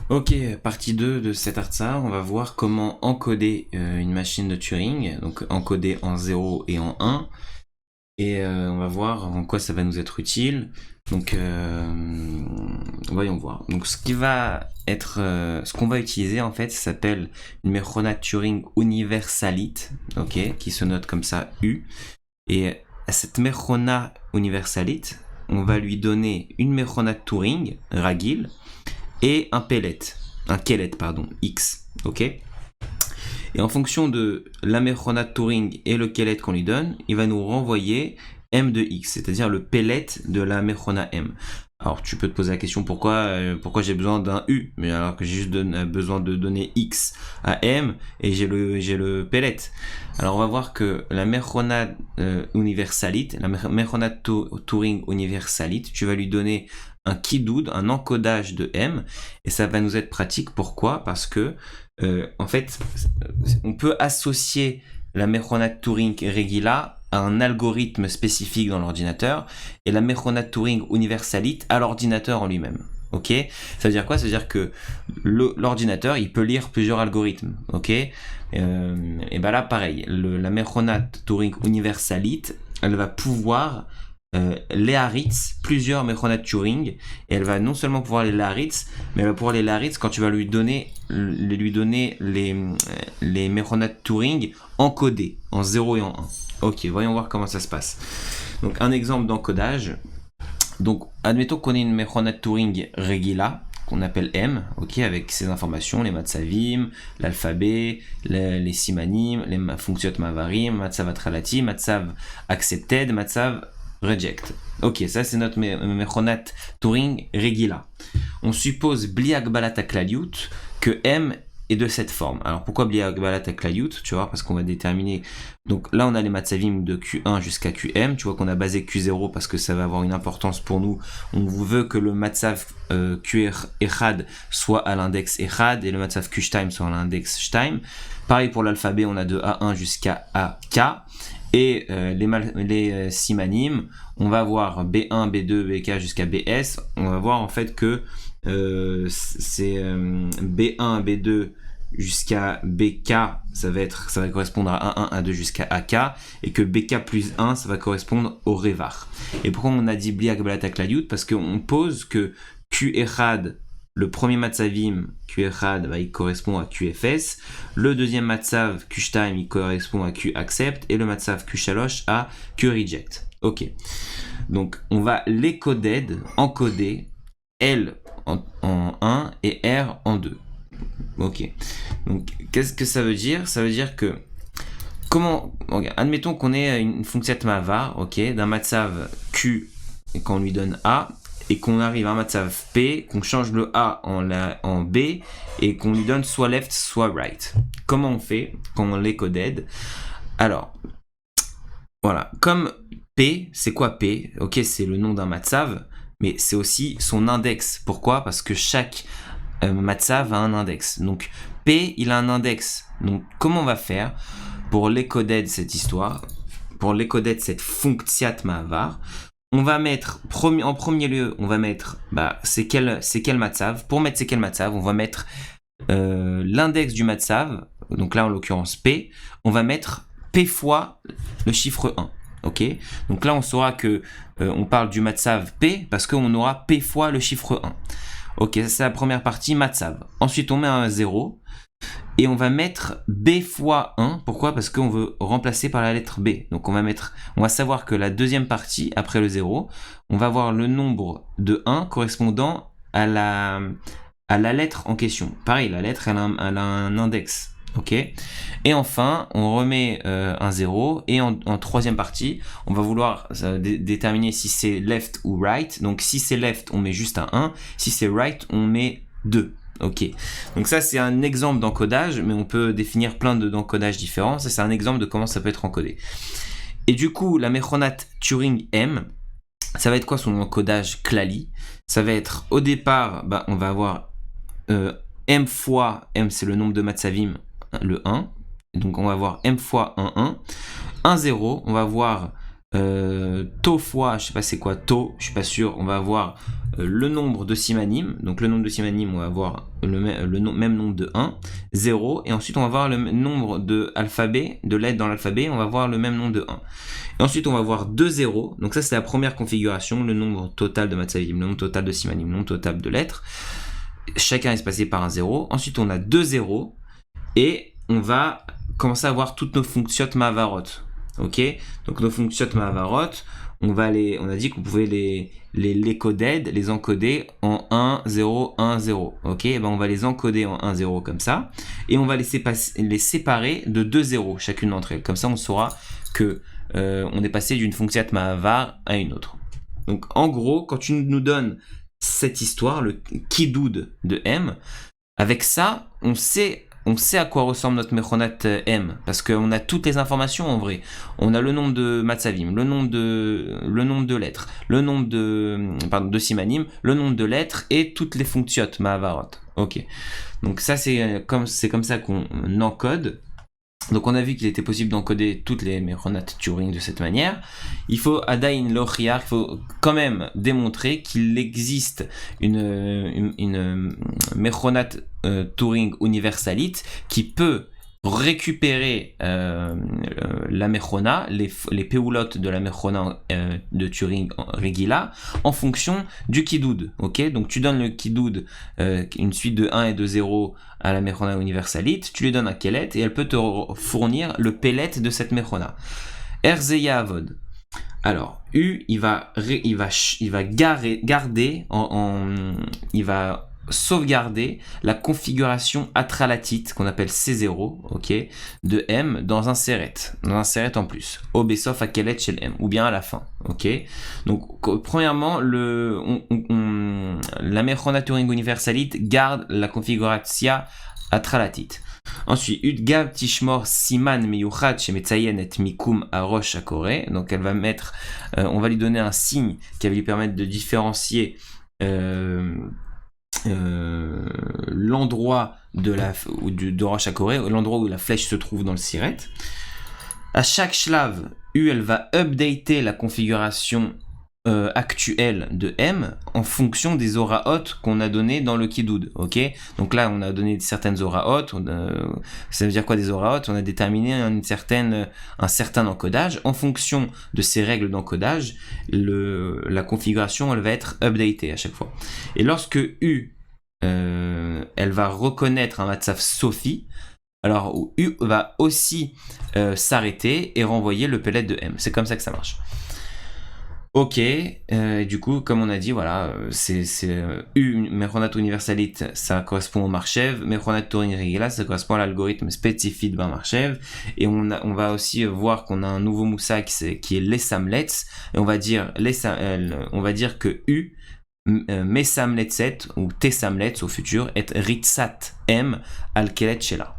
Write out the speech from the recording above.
Ok, partie 2 de cette artsa, on va voir comment encoder une machine de Turing, donc encoder en 0 et en 1, et on va voir en quoi ça va nous être utile. Donc, voyons voir. Donc, ce qu'on va utiliser en fait, ça s'appelle une Mechonat Turing Universalit, ok, qui se note comme ça U. Et à cette Mechona Universalit, on va lui donner une Mechonat Turing, Ragil, et un kelet, pardon, X, ok. Et en fonction de la Mechonat Turing et le kelet qu'on lui donne, il va nous renvoyer M de X, c'est-à-dire le pellet de la Mechona M. Alors tu peux te poser la question pourquoi j'ai besoin d'un U, mais alors que j'ai juste besoin de donner X à M et j'ai le pellet. Alors on va voir que la Mechona Universalit, la Mechona Turing Universalit, tu vas lui donner un keydood, un encodage de M, et ça va nous être pratique. Pourquoi ? Parce que en fait, on peut associer la Mechonat Turing Regila à un algorithme spécifique dans l'ordinateur et la Mechonat Turing Universalit à l'ordinateur en lui-même. Ok ? Ça veut dire quoi ? Ça veut dire que l'ordinateur, il peut lire plusieurs algorithmes. Ok ? Et ben là, pareil, la Mechonat Turing Universalit, elle va pouvoir les Haritz, plusieurs Mechonat Turing, et elle va non seulement pouvoir les Haritz, mais elle va pouvoir les Haritz quand tu vas lui donner les Mechonat Turing encodés en 0 et en 1. Ok, voyons voir comment ça se passe. Donc un exemple d'encodage. Donc admettons qu'on ait une Mechonat Turing Regila, qu'on appelle M, ok, avec ces informations, les matzavim, l'alphabet, les simanim, les fonctiot mavarim, matzav atralati, matzav accepted, matzav reject. Ok, ça c'est notre Mechonat Turing Regila. On suppose bli agbalat haklaliut que M est de cette forme. Alors pourquoi bli agbalat haklaliut ? Tu vois, parce qu'on va déterminer. Donc là on a les matzavim de Q1 jusqu'à QM. Tu vois qu'on a basé Q0 parce que ça va avoir une importance pour nous. On veut que le matzav QR echad soit à l'index echad et le matzav Q' soit à l'index Shtime. Pareil pour l'alphabet, on a de A1 jusqu'à AK. Et les simanim, on va voir B1, B2, BK jusqu'à BS. On va voir en fait que c'est B1, B2 jusqu'à BK, ça va correspondre à A1, A2 jusqu'à AK, et que BK plus 1, ça va correspondre au Revar. Et pourquoi on a dit Bli Agbalat Haklaliut ? Parce qu'on pose que Q Echad, le premier matzavim, Q Echad, bah, il correspond à QFS. Le deuxième matzav, Q time, il correspond à Q accept. Et le matzav Q shalosh à Q reject. Ok. Donc, on va encoder L en 1 et R en 2. Ok. Donc, qu'est-ce que ça veut dire ? Ça veut dire que admettons qu'on ait une fonction mavar, ok, d'un matzav Q et qu'on lui donne A, et qu'on arrive à un matzav P, qu'on change le A en B, et qu'on lui donne soit left, soit right. Comment on fait quand on l'encode ? Alors, voilà, comme P, c'est quoi P ? Ok, c'est le nom d'un matzav, mais c'est aussi son index. Pourquoi ? Parce que chaque matzav a un index. Donc P, il a un index. Donc comment on va faire pour l'encoder cette histoire, pour l'encoder cette fonctiat mavar ? On va mettre, en premier lieu, on va mettre, c'est quel matzav. Pour mettre c'est quel matzav, on va mettre l'index du matzav, donc là en l'occurrence P, on va mettre P fois le chiffre 1. Ok, donc là on saura que on parle du matzav P parce qu'on aura P fois le chiffre 1. Ok, ça c'est la première partie, matzav. Ensuite on met un 0 et on va mettre B fois 1. Pourquoi ? Parce qu'on veut remplacer par la lettre B. Donc on va savoir que la deuxième partie, après le 0, on va avoir le nombre de 1 correspondant à la lettre en question. Pareil, la lettre, elle a un index. Ok. Et enfin, on remet un 0. Et en troisième partie, on va vouloir déterminer si c'est left ou right. Donc si c'est left, on met juste un 1. Si c'est right, on met 2. Ok, donc ça c'est un exemple d'encodage, mais on peut définir plein d'encodages différents. Ça c'est un exemple de comment ça peut être encodé. Et du coup, la Mechonat Turing M, ça va être quoi son encodage klali ? Ça va être, au départ, on va avoir M fois, M c'est le nombre de matzavim, le 1. Donc on va avoir M fois 1, 1. 1, 0, on va voir tau fois, je sais pas c'est quoi tau, je suis pas sûr, on va avoir le nombre de simanim, donc le nombre de simanim, on va avoir même nombre de 1, 0, et ensuite on va avoir le nombre de alphabets, de lettres dans l'alphabet, on va avoir le même nombre de 1. Et ensuite on va avoir 2 zéros, donc ça c'est la première configuration, le nombre total de matzavim, le nombre total de simanim, le nombre total de lettres, chacun est espacé par un 0, ensuite on a 2 zéros, et on va commencer à avoir toutes nos fonctions mavarot. Ok, donc nos fonctions mavarot, on a dit qu'on pouvait les coder, les encoder en 1, 0, 1, 0. Ok, ben on va les encoder en 1, 0 comme ça, et on va les séparer de 2 zéros chacune d'entre elles. Comme ça, on saura que on est passé d'une fonction mavar à une autre. Donc, en gros, quand tu nous donnes cette histoire, le kidoud de M, avec ça, on sait à quoi ressemble notre Mechonat M, parce qu'on a toutes les informations en vrai. On a le nombre de matzavim, le nombre de lettres, le nombre de simanim, le nombre de lettres et toutes les fonctions Mahavarot. Ok. Donc ça c'est comme ça qu'on encode. Donc on a vu qu'il était possible d'encoder toutes les Mechonat Turing de cette manière. Il faut Adain Lochiar, il faut quand même démontrer qu'il existe une Mechonat Turing universalite qui peut récupérer la Mechona, les péoulottes de la Mechona de Turing Regila en fonction du Kidoud. Ok, donc tu donnes le Kidoud, une suite de 1 et de 0 à la Mechona universalite, tu lui donnes un Kelet et elle peut te fournir le Pellet de cette Mechona. Erzeya Avod. Alors, U, il va sauvegarder la configuration atralatite qu'on appelle C0, ok, de M dans un seret en plus, au besof à kelet chez le M, ou bien à la fin, ok. Donc, premièrement, la Mechona Turing universalite garde la configuration atralatite. Ensuite, Udgav Tishmor Siman Miyuchad chez Metzayen et Mikum Arosh Akore. Donc, elle va mettre, on va lui donner un signe qui va lui permettre de différencier l'endroit de Rosh HaKoreh, l'endroit où la flèche se trouve dans le siret. À chaque shlav, elle va updater la configuration actuelle de M en fonction des oraot qu'on a donné dans le Kidoud. Ok, donc là on a donné certaines oraot. Ça veut dire quoi des oraot? On a déterminé un certain encodage. En fonction de ces règles d'encodage, la configuration elle va être updatée à chaque fois. Et lorsque U elle va reconnaître un matzav Sophie, alors U va aussi s'arrêter et renvoyer le pellet de M. C'est comme ça que ça marche. Ok, du coup, comme on a dit, voilà, c'est Mechonat universalite, ça correspond au Marchev, Mechonat Turing Regila, ça correspond à l'algorithme spécifique d'un Marchev, et on va aussi voir qu'on a un nouveau moussa qui est les Samlets, et on va dire que U, mes Samletset, ou tes Samlets au futur, est Ritsat M al Kelet Shela.